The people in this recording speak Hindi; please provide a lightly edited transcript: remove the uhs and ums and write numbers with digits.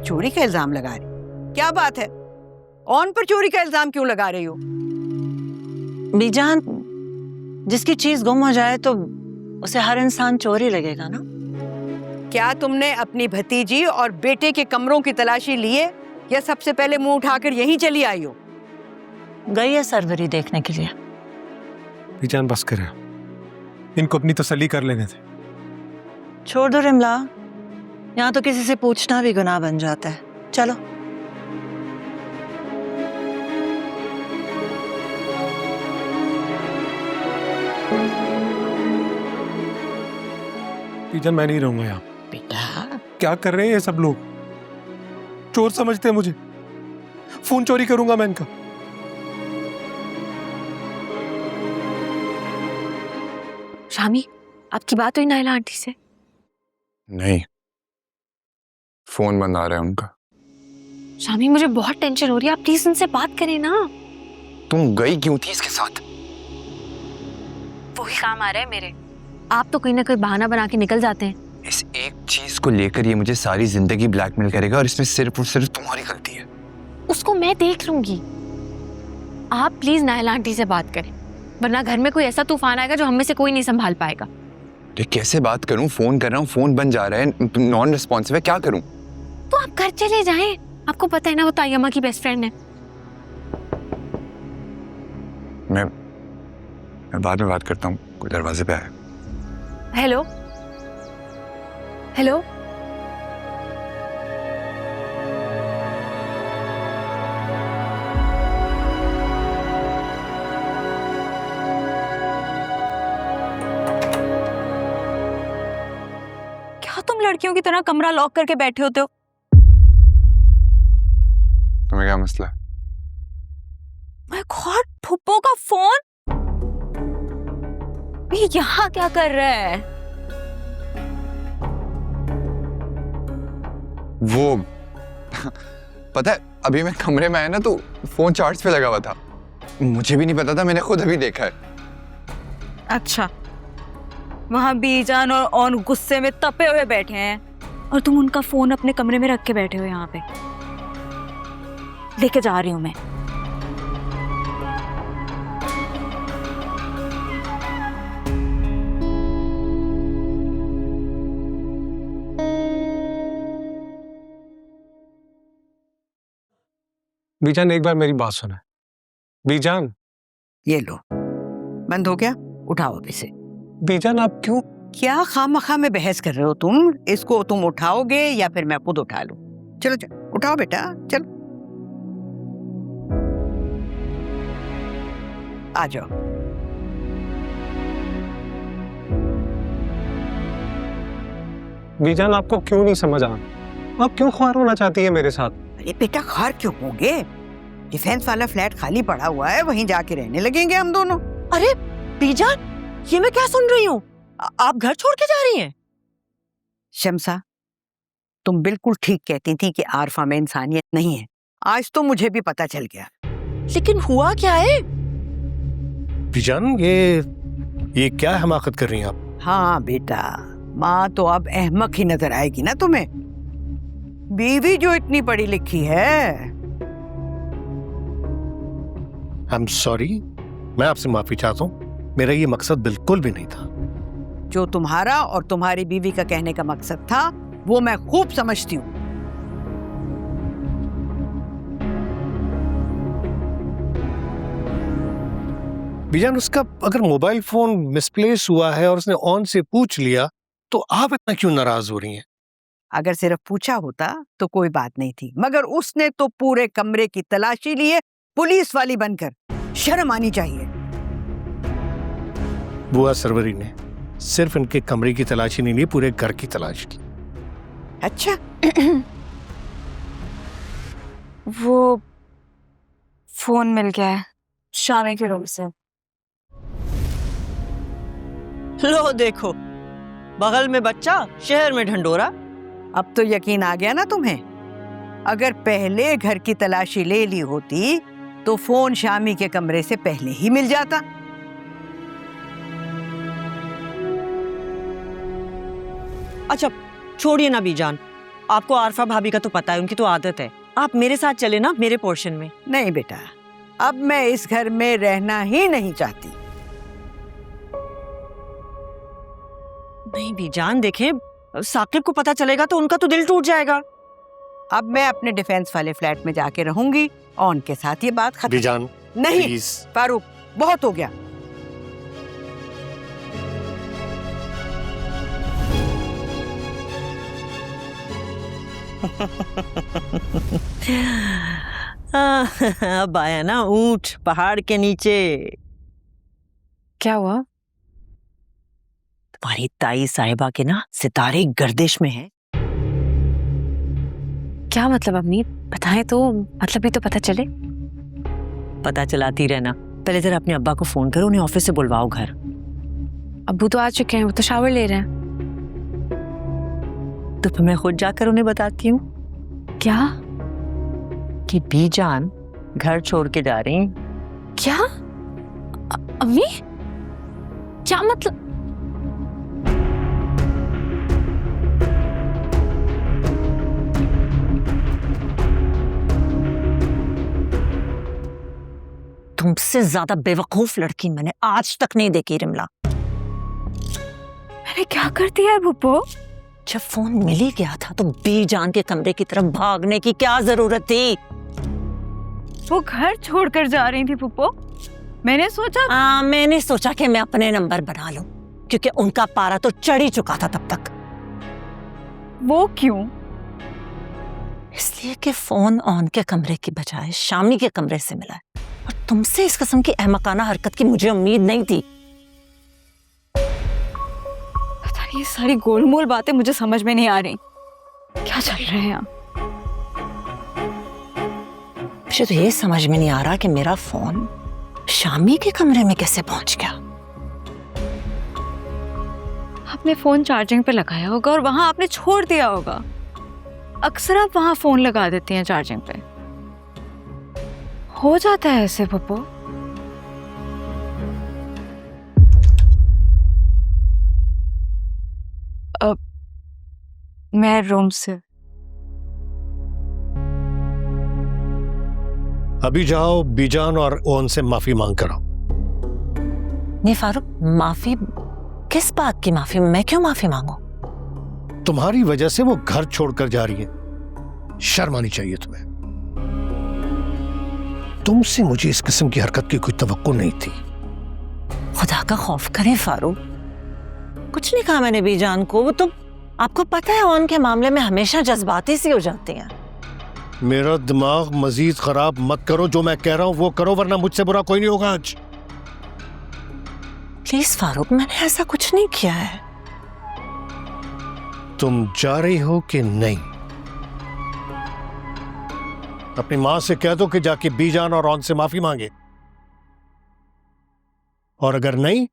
चोरी का इल्जाम लगा रही? क्या बात है? ऑन पर चोरी का इल्जाम क्यों लगा रही हो? बीजान, जिसकी चीज गुम हो जाए तो उसे हर इंसान चोरी लगेगा ना। क्या तुमने अपनी भतीजी और बेटे के कमरों की तलाशी ली है या सबसे पहले मुंह उठाकर यहीं चली आई हो? गई है सरवरी देखने के लिए। बीजान बस करे, इनको अपनी तसल्ली कर लेने थे। छोड़ दो रिमला, यहाँ तो किसी से पूछना भी गुनाह बन जाता है। चलो। बीजान मैं नहीं रहूंगा यहाँ। बेटा क्या कर रहे हैं ये सब लोग? चोर समझते हैं मुझे। फोन चोरी करूंगा मैं इनका। शामी, आपकी बात हुई नायला आंटी से? नहीं, फोन बंद आ रहा है उनका। शामी, मुझे बहुत टेंशन हो रही है, आप प्लीज उनसे बात करें ना। तुम गई क्यों थी इसके साथ? वही काम आ रहे हैं मेरे। आप तो कोई ना कोई बहाना बना के निकल जाते हैं। इस एक चीज को लेकर ये मुझे सारी जिंदगी ब्लैकमेल करेगा और इसमें सिर्फ और सिर्फ तुम्हारी गलती है। उसको मैं देख लूंगी। आप प्लीज नायला आंटी से बात करें, वरना घर में कोई ऐसा तूफान आएगा जो हम में से कोई नहीं संभाल पाएगा। ये कैसे बात करूं? फोन कर रहा हूं, फोन बंद जा रहा है, नॉन रिस्पॉन्सिव है, क्या करूं? तो आप घर चले जाएं। आपको पता है ना वो तायम्मा की बेस्ट फ्रेंड है। मैं बाद में बात करता हूँ। कोई दरवाजे पे आया। हेलो हेलो, क्या तुम लड़कियों की तरह कमरा लॉक करके बैठे होते हो? तुम्हें क्या मसला है? माय गॉड, फुप्पो का फोन! ये यहाँ क्या कर रहा है? वो पता है, अभी मैं कमरे में आया ना तो फोन चार्ज पे लगा हुआ था। मुझे भी नहीं पता था, मैंने खुद अभी देखा है। अच्छा, वहां बीजान और ऑन गुस्से में तपे हुए बैठे हैं और तुम उनका फोन अपने कमरे में रख के बैठे हो। यहाँ पे लेके जा रही हूं मैं। बीजान एक बार मेरी बात सुना। बीजान, ये लो, बंद हो गया? उठाओ अब इसे। बीजान आप क्यों? क्या खामखा में बहस कर रहे हो तुम? इसको तुम उठाओगे या फिर मैं खुद उठा लूं? चलो चलो उठाओ बेटा, चलो आ जाओ। बीजान आपको क्यों नहीं समझ आ? आप क्यों ख्वार होना चाहती है मेरे साथ? अरे बेटा खार क्यों होगे? डिफेंस वाला फ्लैट खाली पड़ा हुआ है, वहीं जाके रहने लगेंगे हम दोनों। अरे बीजान, ये मैं क्या सुन रही हूँ? आप घर छोड़ के जा रही हैं? शम्सा, तुम बिल्कुल ठीक कहती थी कि आरफा में इंसानियत नहीं है। आज तो मुझे भी पता चल गया। लेकिन हुआ क्या है? बीजान, ये क्या हमाकत कर रही हैं आप? हाँ बेटा, माँ तो अब अहमक ही नजर आएगी ना तुम्हें। बीवी जो इतनी पढ़ी लिखी है। आई एम सॉरी, मैं आपसे माफी चाहता हूँ। मेरा ये मकसद बिल्कुल भी नहीं था। जो तुम्हारा और तुम्हारी बीवी का कहने का मकसद था वो मैं खूब समझती हूँ। बीजान, उसका अगर मोबाइल फोन मिसप्लेस हुआ है और उसने ऑन से पूछ लिया तो आप इतना क्यों नाराज हो रही हैं? अगर सिर्फ पूछा होता तो कोई बात नहीं थी, मगर उसने तो पूरे कमरे की तलाशी ली है, पुलिस वाली बनकर। शर्म आनी चाहिए। बुआ सरवरी ने सिर्फ इनके कमरे की तलाशी नहीं ली, पूरे घर की तलाशी की। अच्छा वो फोन मिल गया है शामी के रूम से। लो देखो, बगल में बच्चा, शहर में ढंडोरा। अब तो यकीन आ गया ना तुम्हें? अगर पहले घर की तलाशी ले ली होती तो फोन शामी के कमरे से पहले ही मिल जाता। अच्छा छोड़िए ना बीजान, आपको आरफा भाभी का तो पता है, उनकी तो आदत है। आप मेरे साथ चले ना, मेरे पोर्शन में। नहीं बेटा, अब मैं इस घर में रहना ही नहीं चाहती। नहीं बीजान, देखें, साकिब को पता चलेगा तो उनका तो दिल टूट जाएगा। अब मैं अपने डिफेंस वाले फ्लैट में जाके रहूंगी और उनके साथ ये बात खत्म। बीजान नहीं प्लीज। फारूक, बहुत हो गया। अब आया ना ऊंट पहाड़ के नीचे। क्या हुआ? तुम्हारी ताई साहिबा के ना सितारे गर्दिश में है। क्या मतलब अम्मी, बताएं तो, मतलब भी तो पता चले। पता चलाती रहना, पहले जरा अपने अब्बा को फोन करो, उन्हें ऑफिस से बुलवाओ घर। अब्बू तो आ चुके हैं, वो तो शावर ले रहे हैं। तो फिर मैं खुद जाकर उन्हें बताती हूँ क्या? कि बीजान घर छोड़ के जा रही हैं। क्या? अम्मी, क्या मतलब? तुमसे ज्यादा बेवकूफ लड़की मैंने आज तक नहीं देखी रिमला। मैंने क्या कर दिया है पुप्पो? जब फोन मिल ही गया था तो बीजान के कमरे की तरफ भागने की क्या जरूरत थी? वो घर छोड़कर जा रही थी पुप्पो। मैंने सोचा कि मैं अपने नंबर बना लूं, क्योंकि उनका पारा तो चढ़ ही चुका था तब तक। वो क्यों? इसलिए कि फोन ऑन के कमरे की बजाय शामी के कमरे से मिला है, और तुमसे इस किस्म की अहमकाना हरकत की मुझे उम्मीद नहीं थी। पता नहीं, ये सारी गोलमोल बातें मुझे समझ में नहीं आ रही। क्या चल रहा है यहाँ? मुझे तो ये समझ में नहीं आ रहा कि मेरा फोन शामी के कमरे में कैसे पहुंच गया। आपने फोन चार्जिंग पे लगाया होगा और वहां आपने छोड़ दिया होगा। अक्सर आप वहां फोन लगा देती हैं चार्जिंग पे। हो जाता है ऐसे पप्पू। अब मैं रूम से अभी जाओ बीजान और ओन से माफी मांग कर आओ। नहीं फारूक, माफी किस बात की माफी? मैं क्यों माफी मांगू? तुम्हारी वजह से वो घर छोड़कर जा रही है, शर्म आनी चाहिए तुम्हें। तुमसे मुझे इस किस्म की हरकत की कोई तवक्को नहीं थी। खुदा का खौफ करें फारूक, कुछ नहीं कहा मैंने बीजान को। वो तो आपको पता है ओन के मामले में हमेशा जज्बाती सी हो जाती हैं। मेरा दिमाग मजीद खराब मत करो, जो मैं कह रहा हूं वो करो, वरना मुझसे बुरा कोई नहीं होगा आज। प्लीज फारूक, मैंने ऐसा कुछ नहीं किया है। तुम जा रही हो कि नहीं? अपनी मां से कह दो कि जाके बीजान और ऑन से माफी मांगे, और अगर नहीं